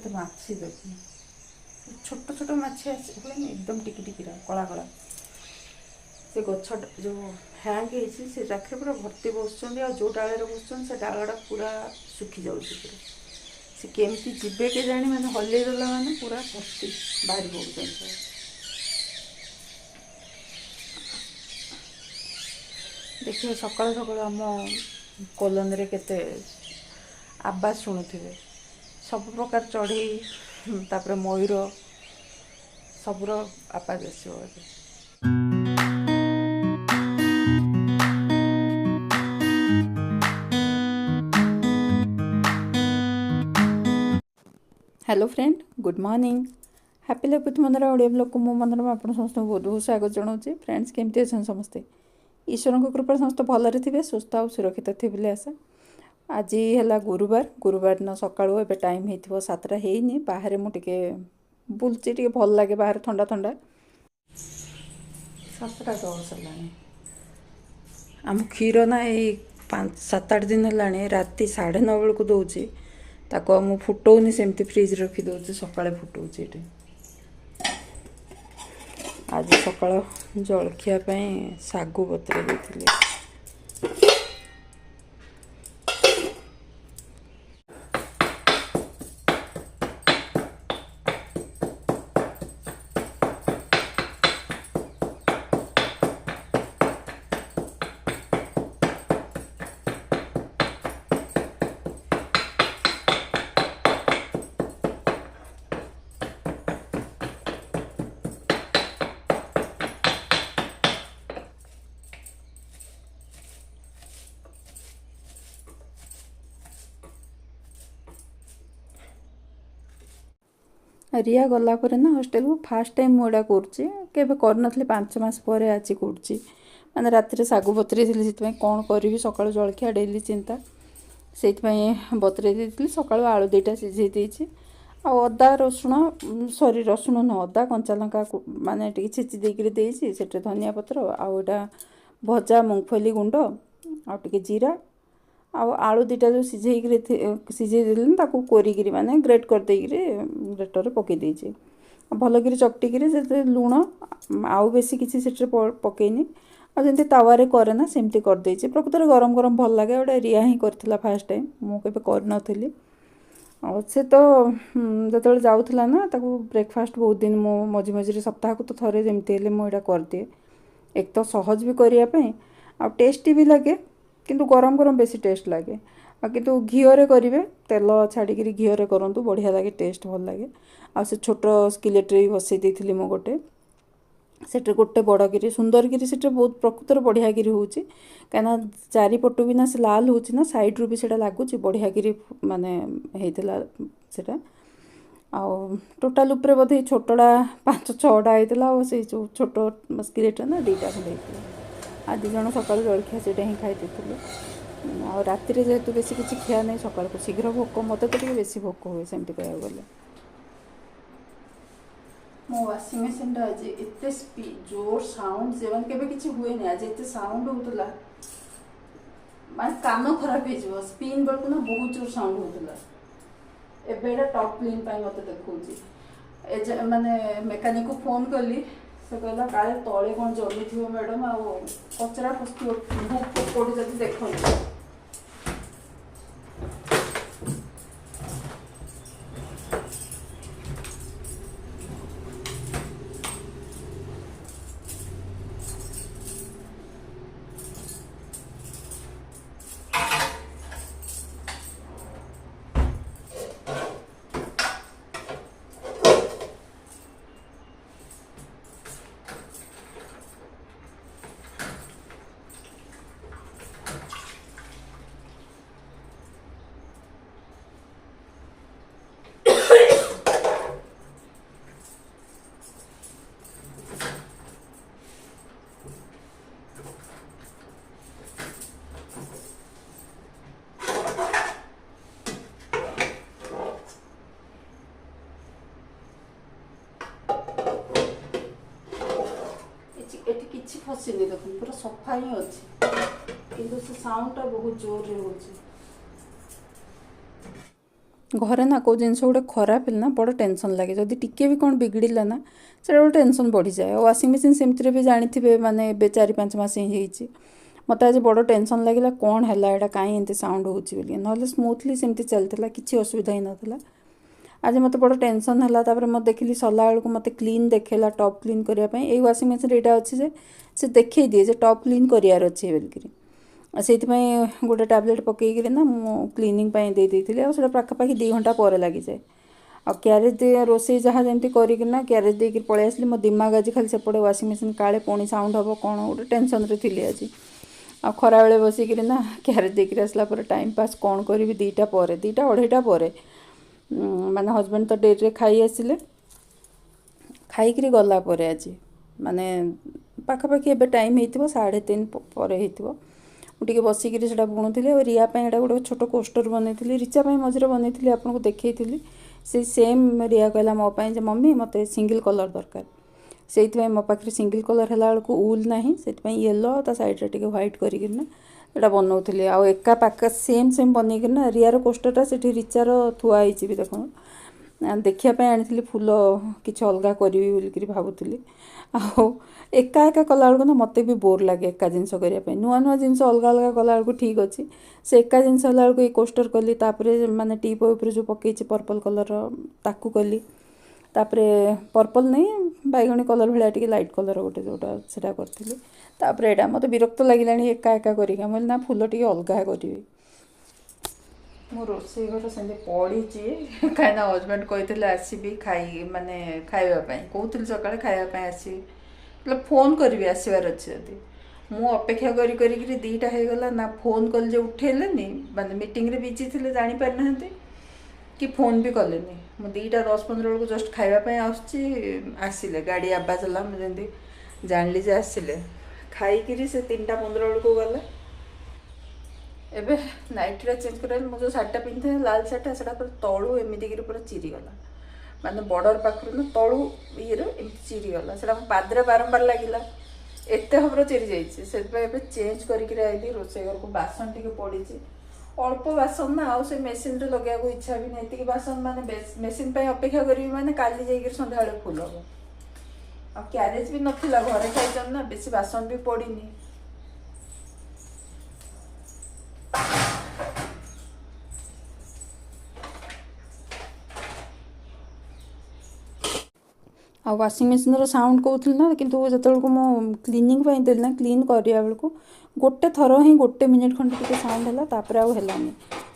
କେତେ ମାଛି ଦେଖୁନ, ଛୋଟ ଛୋଟ ମାଛି ହୁଏନି एकदम टिकी टिकीरा कला कला से गछ जो हैंग होती से राखे पूरा भर्ती बसुँच आ जो डाल बसुँच से डालटा पूरा सुखी जाऊँ पूरा से केमती जीवे के जानी मैंने हल्लेदेला मैंने पूरा भर्ती बाहरी पड़ुन देखिए सकाल सकाल आम कॉलोनी केते आवाज शुणुवे सब प्रकार चढ़ई तापर मयूर सबुर आवाज आसो hello friend good morning happy लैपट मनर ओडिया ब्लॉग को मो मनर आप समस्त बहुत बहुत स्वागत जनाऊँ फ्रेंड्स केमती अच्छा समस्ते ईश्वर कृपा समस्त भलरे थे सुस्थ और सुरक्षित थे बोले आशा आज है गुरुवार दिन सकाळु ए टाइम हो 7टा ହେଇନି बाहर मुझे बुलची टे भल लगे बाहर ठंडा ठंडा 7टा 10 है आम क्षीर ना ये 5-7-8 दिन है राति 9:30 बेलू दौची ताको मु फुटौनी सेमती फ्रिज रखी दौची सकाଳେ फुटौची ये आज सकाळ जलखिया सागु बतरे देथिले रिया गला पर ना हॉस्टेल को फास्ट टाइम मुझा कर 5 मास पर आज कर मैंने राति सागु बतरे थी कौन करी सका जलखिया डेली चिंता से बतरे दी सका आलू 2टा सीझे देती अदा रसुण सॉरी रसुण न अदा कंचा लंका माने छेची देकर से धनिया पत्र आटा भजा मूंगफली गुंड आटे जीरा आलू 2टा जो सीझे देली ताकू कोरिकी माने ग्रेट कर देकी ग्रेटर पकई देछि भलकर चकटिकी से लुण आउ बेसी किसी से पकईनी आ जमी तावारे करे ना सेमती कर देछि प्रकृत गरम गरम भल लगे गोटे रिया ही करथिला फास्ट टाइम मु केबे कर नथिली से तो जो जाऊला ना ताकू ब्रेकफास्ट बहुत दिन मो मझी मझी सप्ताह को तो थरे जमती हेले मुझा कर दिए एक तो सहज भी करने आ टेस्टी भी लगे किंतु गरम गरम बेसी टेस्ट लगे किंतु घीओरे करेंगे तेल छाड़ी घीओरे करूँ बढ़िया लगे टेस्ट भल लगे आ से छोट स्किलेट बसई देती मु गोटे सेटे गोटे बड़गिरी सुंदरगिरी से बहुत प्रकृतर बढ़िया गिरी हूँ कहीं चारिपटू भी ना से लाल हो ना साइड रू भी से लगुच बढ़िया गिरी माने होता से टोटाल उपरे बोधे छोटा 5-6टा होता से जो छोट स्किलेट ना 2टा खंडे होता आज 2 जन सका जलखिया से ही खाई आ राति जेहेतु बेसी किसी खिया नहीं सका को शीघ्र भोक मत तो बेसी भोक हुए सेमती कह गले मो वाशिंग मशीन आज एत जोर साउंड से मैंने केबे किछि हुए नहीं आज एत साउंड होतला माने कान खराब हो स्पिन बेलू ना बहुत जोर साउंड होतला एबेडा टॉप क्लीन पाई मते देखौची माने मेकानिक को फोन कली से कहला काले तले कौन जमी थी मैडम आ कचरा पशु बुक कोड़ी जब देखो किसी फसिनी देख पूरा सफा ही अच्छे कि साउंडटा बहुत जोर रे होची ଘରେ ନା କେଉଁ ଜିନିଷ ଗୋଟେ ଖରାପ ହେଲେ ନା ବଡ଼ ଟେନସନ୍ ଲାଗେ। ଯଦି ଟିକେ ବି କ'ଣ ବିଗିଡ଼ିଲା ନା ସେଇଟା ଗୋଟେ ଟେନସନ୍ ବଢ଼ିଯାଏ। ଆଉ ୱାସିଂ ମେସିନ୍ ସେମିତିରେ ବି ଜାଣିଥିବେ ମାନେ ଏବେ 4-5 ମାସ ହିଁ ହେଇଛି। ମୋତେ ଆଜି ବଡ଼ ଟେନସନ୍ ଲାଗିଲା କ'ଣ ହେଲା ଏଇଟା କାହିଁ ଏମିତି ସାଉଣ୍ଡ ହେଉଛି ବୋଲି। ନହେଲେ ସ୍ମୁଥଲି ସେମିତି ଚାଲିଥିଲା, କିଛି ଅସୁବିଧା ହେଇନଥିଲା। ଆଜି ମୋତେ ବଡ଼ ଟେନସନ୍ ହେଲା। ତାପରେ ମୁଁ ଦେଖିଲି ସରିଲା ବେଳକୁ ମୋତେ କ୍ଲିନ୍ ଦେଖେଇଲା, ଟପ୍ କ୍ଲିନ୍ କରିବା ପାଇଁ। ଏଇ ୱାସିଂ ମେସିନ୍ ଏଇଟା ଅଛି ଯେ ସେ ଦେଖେଇ ଦିଏ ଯେ ଟପ୍ କ୍ଲିନ୍ କରିବାର ଅଛି ବୋଲିକିରି। ସେଇଥିପାଇଁ ଗୋଟେ ଟ୍ୟାବଲେଟ୍ ପକେଇକିରି ନା ମୁଁ କ୍ଲିନିଂ ପାଇଁ ଦେଇଥିଲି। ଆଉ ସେଇଟା ପାଖାପାଖି 2 ଘଣ୍ଟା ପରେ ଲାଗିଯାଏ। ଆଉ କ୍ୟାରେଜ୍ ରୋଷେଇ ଯାହା ଯେମିତି କରିକିନା କ୍ୟାରେଜ୍ ଦେଇକି ପଳେଇ ଆସିଲି। ମୋ ଦିମାଗ ଆଜି ଖାଲି ସେପଟେ ୱାସିଂ ମେସିନ୍ କାଳେ ପୁଣି ସାଉଣ୍ଡ ହେବ କ'ଣ ଗୋଟେ ଟେନସନ୍ରେ ଥିଲି ଆଜି। ଆଉ ଖରାବେଳେ ବସିକିରି ନା କ୍ୟାରେଜ୍ ଦେଇକିରି ଆସିଲା ପରେ ଟାଇମ୍ ପାସ୍ କ'ଣ କରିବି 2ଟା ପରେ, 2ଟା 2:30 ପରେ ମାନେ ହଜବେଣ୍ଡ ତ ଡେରିରେ ଖାଇ ଆସିଲେ। ଖାଇକିରି ଗଲା ପରେ ଆଜି ମାନେ ପାଖାପାଖି ଏବେ ଟାଇମ୍ ହେଇଥିବ 3:30 ପରେ ହେଇଥିବ। ମୁଁ ଟିକେ ବସିକିରି ସେଇଟା ବୁଣୁଥିଲି। ଆଉ ରିୟା ପାଇଁ ଏଇଟା ଗୋଟେ ଛୋଟ କୋଷ୍ଟର ବନେଇଥିଲି, ରିଚା ପାଇଁ ମଝିରେ ବନେଇଥିଲି, ଆପଣଙ୍କୁ ଦେଖେଇଥିଲି। ସେଇ ସେମ୍ ରିୟା କହିଲା ମୋ ପାଇଁ ଯେ ମମି ମୋତେ ସିଙ୍ଗଲ୍ କଲର୍ ଦରକାର। ସେଇଥିପାଇଁ ମୋ ପାଖରେ ସିଙ୍ଗଲ୍ କଲର୍ ହେଲା ବେଳକୁ ଉଲ୍ ନାହିଁ, ସେଥିପାଇଁ ୟେଲୋ ତା ସାଇଡ଼୍ରେ ଟିକେ ହ୍ୱାଇଟ୍ କରିକିନା ଏଇଟା ବନାଉଥିଲି। ଆଉ ଏକା ପାଖ ସେମ୍ ବନେଇକିନା ରିୟାର କୋଷ୍ଟରଟା ସେଠି ରିଚାର ଥୁଆ ହେଇଛି ବି ଦେଖନ୍ତୁ। ଦେଖିବା ପାଇଁ ଆଣିଥିଲି ଫୁଲ କିଛି ଅଲଗା କରିବି ବୋଲିକିରି ଭାବୁଥିଲି। ଆଉ ଏକା କଲାବେଳକୁ ନା ମୋତେ ବି ବୋର୍ ଲାଗେ ଏକା ଜିନିଷ କରିବା ପାଇଁ। ନୂଆ ନୂଆ ଜିନିଷ ଅଲଗା ଅଲଗା କଲାବେଳକୁ ଠିକ୍ ଅଛି। ସେ ଏକା ଜିନିଷ ହେଲା ବେଳକୁ ଏଇ କୋଷ୍ଟର କଲି, ତାପରେ ମାନେ ଟିପ୍ ଉପରେ ଯେଉଁ ପକେଇଛି ପର୍ପଲ୍ କଲର୍ର ତାକୁ କଲି। ତାପରେ ପର୍ପଲ୍ ନାହିଁ ବାଇଗଣୀ କଲର୍ ଭଳିଆ ଟିକେ ଲାଇଟ୍ କଲର୍ ଗୋଟେ ଯେଉଁଟା ସେଇଟା କରିଥିଲି। ତାପରେ ଏଇଟା ମୋତେ ବିରକ୍ତ ଲାଗିଲାଣି ଏକା କରିକି। ମୁଁ କହିଲି ନା ଫୁଲ ଟିକେ ଅଲଗା କରିବି। ମୁଁ ରୋଷେଇ ଘର ସେମିତି ପଢ଼ିଛି କାହିଁକିନା ହଜବେଣ୍ଡ କହିଥିଲେ ଆସିବି ମାନେ ଖାଇବା ପାଇଁ, କହୁଥିଲି ସକାଳେ ଖାଇବା ପାଇଁ ଆସିବି, ହେଲେ ଫୋନ୍ କରିବି ଆସିବାର ଅଛି ଯଦି। ମୁଁ ଅପେକ୍ଷା କରିକିରି 2ଟା ହେଇଗଲା ନା ଫୋନ୍ କଲି ଯେ ଉଠେଇଲେନି, ମାନେ ମିଟିଂରେ ବିଜି ଥିଲେ ଜାଣିପାରିନାହାନ୍ତି କି ଫୋନ୍ ବି କଲେନି। ମୁଁ 2:10-15 ବେଳକୁ ଜଷ୍ଟ ଖାଇବା ପାଇଁ ଆସୁଛି, ଆସିଲେ ଗାଡ଼ି ଆବାଜ ହେଲା। ମୁଁ ଯେମିତି ଜାଣିଲି ଯେ ଆସିଲେ, ଖାଇକିରି ସେ 3:15 ବେଳକୁ ଗଲେ। ଏବେ ନାଇଟ୍ଟା ଚେଞ୍ଜ କରିବା ମୁଁ ଯେଉଁ ଶାଢ଼ୀଟା ପିନ୍ଧିଥିଲି ଲାଲ ଶାଢ଼ୀଟା ସେଇଟା ପୁରା ତଳୁ ଏମିତିକିରି ପୁରା ଚିରିଗଲା, ମାନେ ବର୍ଡ଼ର ପାଖରୁ ନା ତଳୁ ଇଏରୁ ଏମିତି ଚିରିଗଲା। ସେଇଟା ମୋ ପାଦରେ ବାରମ୍ବାର ଲାଗିଲା, ଏତେ ଭାବରେ ଚିରି ଯାଇଛି। ସେଥିପାଇଁ ଏବେ ଚେଞ୍ଜ କରିକିରି ଆଇଲି। ରୋଷେଇ ଘରକୁ ବାସନ ଟିକେ ପଡ଼ିଛି, ଅଳ୍ପ ବାସନ ନା, ଆଉ ସେ ମେସିନ୍ରେ ଲଗେଇବାକୁ ଇଚ୍ଛା ବି ନାହିଁ। ଏତିକି ବାସନ ମାନେ ମେସିନ୍ ପାଇଁ ଅପେକ୍ଷା କରିବି ମାନେ କାଲି ଯାଇକିରି ସନ୍ଧ୍ୟାବେଳେ ଫୁଲ୍ ହେବ। ଆଉ କ୍ୟାରେଜ୍ ବି ନଥିଲା, ଘରେ ଖାଇଛନ୍ତି ନା, ବେଶୀ ବାସନ ବି ପଡ଼ିନି। ଆଉ ୱାସିଂ ମେସିନ୍ର ସାଉଣ୍ଡ କହୁଥିଲି ନା, କିନ୍ତୁ ଯେତେବେଳକୁ ମୁଁ କ୍ଲିନିଂ ପାଇଁ ଦେଲି ନା, କ୍ଲିନ୍ କରିବା ବେଳକୁ ଗୋଟେ ଥର ହିଁ 1 ମିନିଟ୍ ଖଣ୍ଡେ ଟିକେ ସାଉଣ୍ଡ ହେଲା, ତାପରେ ଆଉ ହେଲାନି।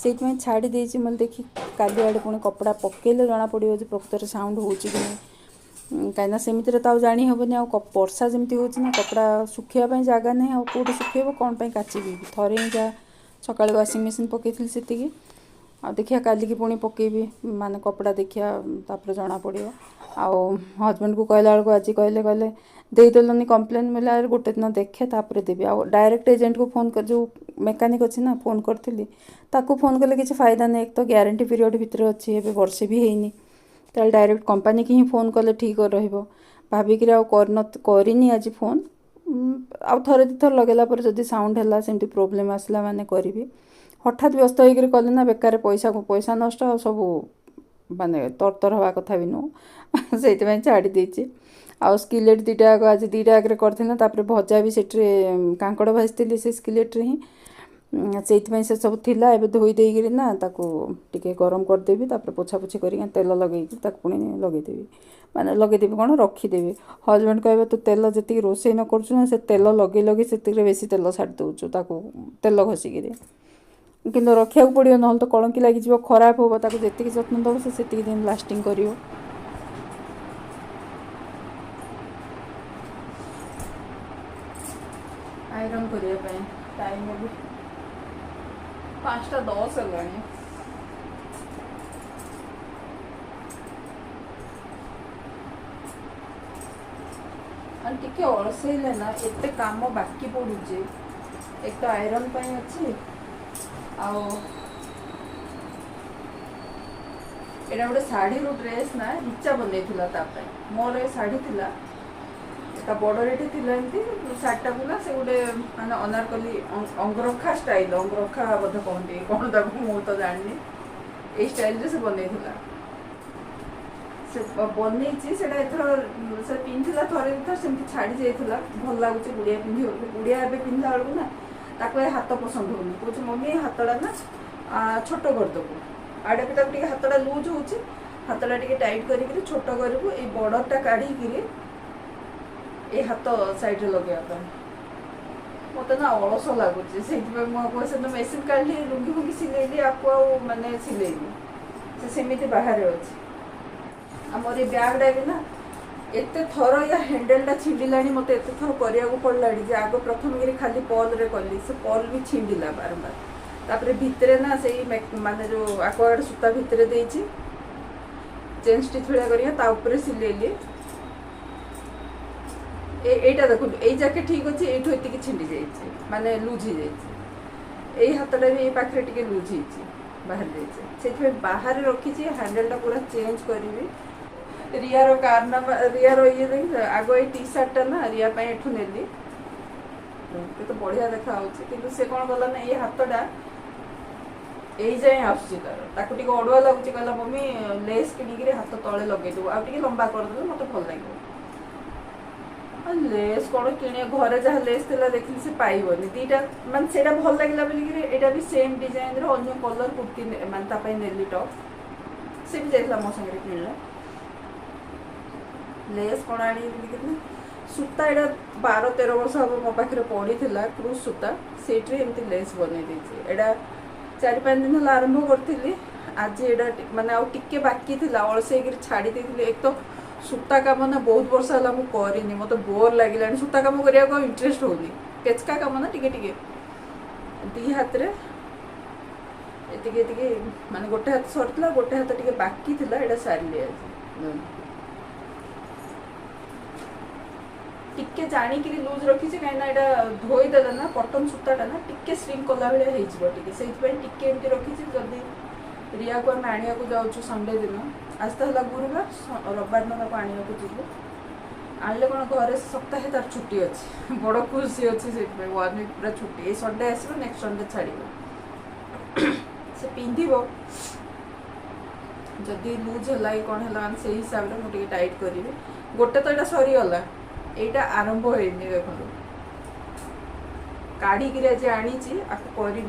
ସେଇଥିପାଇଁ ଛାଡ଼ି ଦେଇଛି। ମାନେ ଦେଖି କାଲି ଆଡ଼େ ପୁଣି କପଡ଼ା ପକେଇଲେ ଜଣାପଡ଼ିବ ଯେ ପ୍ରକୃତରେ ସାଉଣ୍ଡ ହେଉଛି କି ନାହିଁ। କାହିଁକିନା ସେମିତିରେ ତ ଆଉ ଜାଣି ହେବନି। ଆଉ ବର୍ଷା ଯେମିତି ହେଉଛି ନା, କପଡ଼ା ଶୁଖିବା ପାଇଁ ଜାଗା ନାହିଁ। ଆଉ କେଉଁଠି ଶୁଖେଇବ, କ'ଣ ପାଇଁ କାଚିବି। ଥରେ ହିଁ ଯାହା ସକାଳେ ୱାସିଂ ମେସିନ୍ ପକେଇଥିଲି ସେତିକି। ଆଉ ଦେଖିବା କାଲିକି ପୁଣି ପକେଇବି, ମାନେ କପଡ଼ା ଦେଖିବା, ତାପରେ ଜଣାପଡ଼ିବ। ଆଉ ହଜବେଣ୍ଡକୁ କହିଲା ବେଳକୁ ଆଜି କହିଲେ ଦେଇଦେଲନି କମ୍ପ୍ଲେନ୍। ମିଳିଲା ଗୋଟେ ଦିନ ଦେଖେ ତାପରେ ଦେବି। ଆଉ ଡାଇରେକ୍ଟ ଏଜେଣ୍ଟକୁ ଫୋନ୍ କରି, ଯେଉଁ ମେକାନିକ୍ ଅଛି ନା, ଫୋନ୍ କରିଥିଲି। ତାକୁ ଫୋନ୍ କଲେ କିଛି ଫାଇଦା ନାହିଁ, ଏକ ତ ଗ୍ୟାରେଣ୍ଟି ପିରିୟଡ଼ ଭିତରେ ଅଛି, ଏବେ ବର୍ଷେ ବି ହେଇନି। ତାହେଲେ ଡାଇରେକ୍ଟ କମ୍ପାନୀକି ହିଁ ଫୋନ୍ କଲେ ଠିକ୍ ରହିବ ଭାବିକିରି ଆଉ କରିନି ଆଜି ଫୋନ୍। ଆଉ ଥରେ 2 ଥର ଲଗାଇଲା ପରେ ଯଦି ସାଉଣ୍ଡ ହେଲା, ସେମିତି ପ୍ରୋବ୍ଲେମ୍ ଆସିଲା ମାନେ କରିବି। ହଠାତ୍ ବ୍ୟସ୍ତ ହେଇକିରି କଲି ନା, ବେକାର ପଇସା ନଷ୍ଟ, ଆଉ ସବୁ ମାନେ ତରତର ହେବା କଥା ବି ନୁହଁ। ସେଇଥିପାଇଁ ଛାଡ଼ି ଦେଇଛି। ଆଉ ସ୍କିଲେଟ୍ 2ଟା ଆଜି 2ଟା ଆଗରେ କରିଥିଲି ନା, ତାପରେ ଭଜା ବି ସେଠିରେ କାଙ୍କଡ଼ ଭାଜିଥିଲି ସେ ସ୍କିଲେଟ୍ରେ ହିଁ। ସେଇଥିପାଇଁ ସେ ସବୁ ଥିଲା। ଏବେ ଧୋଇ ଦେଇକିରି ନା ତାକୁ ଟିକେ ଗରମ କରିଦେବି, ତାପରେ ପୋଛାପୋଛି କରିକି ତେଲ ଲଗେଇକି ତାକୁ ପୁଣି ଲଗେଇଦେବି। ମାନେ ଲଗେଇଦେବି କ'ଣ, ରଖିଦେବି। ହଜବେଣ୍ଡ କହିବେ ତୁ ତେଲ ଯେତିକି ରୋଷେଇ ନ କରୁଛୁ ନା, ସେ ତେଲ ଲଗେଇ ସେତିକିରେ ବେଶୀ ତେଲ ଛାଡ଼ି ଦେଉଛୁ ତାକୁ, ତେଲ ଘଷିକିରି। କିନ୍ତୁ ରଖିବାକୁ ପଡ଼ିବ, ନହେଲେ ତ କଳଙ୍କି ଲାଗିଯିବ, ଖରାପ ହେବ। ତାକୁ ଯେତିକି ଯତ୍ନ ଦେବ ସେ ସେତିକି ଦିନ ଲାଷ୍ଟିଂ କରିବ। ଆଇରନ୍ କରିବା ପାଇଁ ଟାଇମ୍ ଏବେ 5:10 ହେଲାଣି। ଆଉ ଟିକେ ଅଳସେଇଲେ ନା ଏତେ କାମ ବାକି ପଡ଼ୁଛି। ଏକ ତ ଆଇରନ୍ ପାଇଁ ଅଛି, ଆଉ ଏଇଟା ଗୋଟେ ଶାଢ଼ୀରୁ ଡ୍ରେସ୍ ନା, ରିଚା ବନେଇଥିଲା ତା ପାଇଁ। ମୋର ଏ ଶାଢ଼ୀ ଥିଲା, ତା ବର୍ଡ଼ର ଏଠି ଥିଲା, ଏମିତି ଶାଢ଼ୀଟା ଥିଲା। ସେ ଗୋଟେ ମାନେ ଅନାରକଲି ଅଙ୍ଗରଖା ଷ୍ଟାଇଲ୍, ଅଙ୍ଗରଖା ବୋଧେ କହନ୍ତି, କ'ଣ ତାକୁ ମୁଁ ତ ଜାଣିନି। এই স্টাইल से बनईला से बनई से एथर से पिंधिला थरे थर सेमती छाड़ी जाइला भल लगुच गुड़िया पिंधि गुड़िया ए पिंधा बेलू ना ताको हाथ पसंद होनी कौच मम्मी हाथटा ना छोट करदेबू आड़े भी तक हाथटा लूज हो हाथटा टे टाइट कर छोट करूँ ये बॉर्डरटा काढ़ी ये हाथ साइड लगे मत ना अलस लगुच से मेसीन काढ़ी लुंगी फुंगी सिलेली आपको मानने सिलेनी से सेमती बाहर अच्छे आमर ये ब्यागटा भी ना एत थर या हैंडलटा छिंडा मत एत थर करने पड़ा जे आग प्रथम खाली पल रे कली से पल भी छिंडा बारंबार तापर भितर ना से माने जो आक्वागार्ड सूता भितर देछि चेन स्टिच भलिया करिया ऊपर सिलेली एटा देखो ए जाके ठीक अच्छे ये एति छिंडी जाइए माने लूज हो जाइए हाथटा भी पाखे टे लूज हो बाहर जाइए बाहर रखी हैंडलटा पूरा चेंज करी रियार कारना रियार ये देख आग ये टी सार्टा ना रिया एठू नेली तो बढ़िया देखा कि से कौन कला ना ये हाथटा यही जाए आसुची अड़ुआ लगुच कहला मम्मी लेस किणिक हाथ तले लगे दू आ लंबा करदे मत भल लगे लेस कौन कि घरे जहाँ लेस था देखिए से पाइबनी दीटा मान से भल लगे बोलिक यहाँ भी सेम डिजाइन अन्य कलर कुर्ती मानते नेली टप से भी जाइला मो सागर किणला लेस कौन आनी सूता यहाँ 12-13 वर्ष हम मो पाखे पड़ी क्रूज सूता से लेस बनई यहाँ 4-5 दिन है आरंभ करी आज यहाँ मानने आउ टे बाकी थी अलसे छाड़ी देती एक तो सूता काम ना बहुत वर्ष है मुझे करनी मत बोर लगे सूता काम करने इंटरेस्ट होनी केचका काम ना टिके टिके दी हाथ रे एति माने गोटे हाथ सरला गोटे हाथ टिके बाकी थिला एटा सारली आज टिके जानी कि लूज रखी कहीं ना धोईदेला ना कटन सूताटा ना टिके श्रिंक कला भाया टिके से टिके एमती रखी जल्दी रिया को आम आने को जाऊँ संडे दिन आज तो है गुरुवार रविवार ना आने को जीव आनले कौन घर सप्ताह तार छुट्टी अच्छी बड़ खुशी अच्छी से 1 वीक पूरा छुट्टी ये संडे आस नेक्स्ट संडे छाड़ से पिंध जदि लूज है कौन है से हिसाब से मुझे टाइट करी गोटे तो यहाँ सरीगला यहाँ आरंभ होनी देख काढ़ी आज आनी करी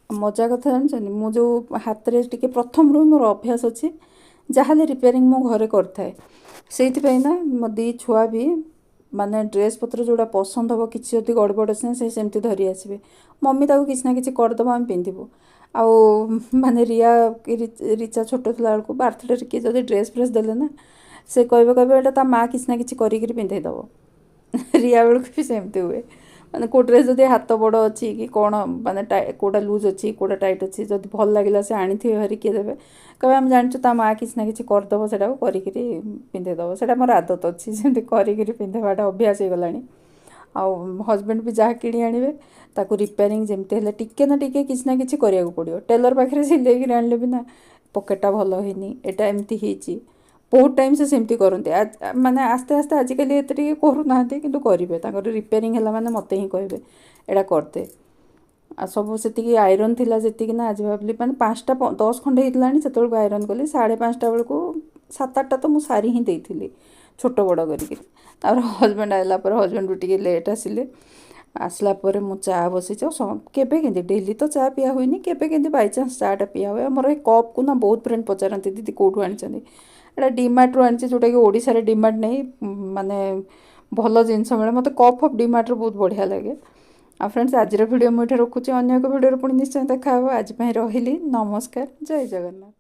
मजा कथा जानते मु जो हाथ में टे प्रथम रू मोर अभ्यास अच्छी जहाँ रिपेयरिंग मो घरे करए से ना मो दी छुआ भी माने ड्रेस पत्र जोड़ा पसंद हम किसी जब गड़बड़ अच्छे से सेमती धरी आसबे मम्मी ताको किसी ना कि करदेव आम पिंधु आउ माने रिया रिचा छोट थी बेलू बर्थडे किए जब ड्रेस फ्रेस देले ना से कहे एटा ता माँ किसी ना कि पिंधेदब रिया बेलू भी सेमती हुए माने को ड्रेस जब हाथ बड़ अच्छी कि कौन माने कोटा लूज अच्छी कोटा टाइट अच्छी जब भल लगे से आनी थे हरी किए देवे कहे आम जानी ता माँ किसी ना कि करदेव से पिंधेदब से मोर आदत अच्छी सेमती करी पिंधेवाटा अभ्यास हो गला आउ हजबैंड भी जहाँ कि आणवे ताकू रिपेयरिंग जमती है टिके ना टिके किसी ना कि कराया पड़ो टेलर पाखे सिलेक आनले भी ना पकेटा भल होनी एटा एमती होती बहुत टाइम से सेमती करते माने आस्ते आस्ते आजिकल एत करूना कि करेंगे रिपेयरिंग है माने मत ही कहे एटा करते आ सब से आयरन थिला जी ना आज भाविली मैंने 5टा 10 खंडे होता से आयरन कली 5:30 बेलू 7-8टा तो मुझे सारी ही देती छोट बड़ करी हजबैंड आला हजबैंड भी टे लेट आसिले आसला मु चा बसी के डेली तो चा पिया हुई के बाईचान्स चाटा पिया हुए मोर कप को ना बहुत फ्रेंड पचारती दीदी कौटू आनी एटा डीमार्ट रू आनी जोटा कि ओडिशा रे डीमार्ट नहीं माने भल जिनस मिले मत कप अफ डीमार्ट रू बहुत बढ़िया लगे आ फ्रेंड्स आज वीडियो मुझे रखुच्छी अन्य एक वीडियो पुणी निश्चय देखा आज रही नमस्कार जय जगन्नाथ।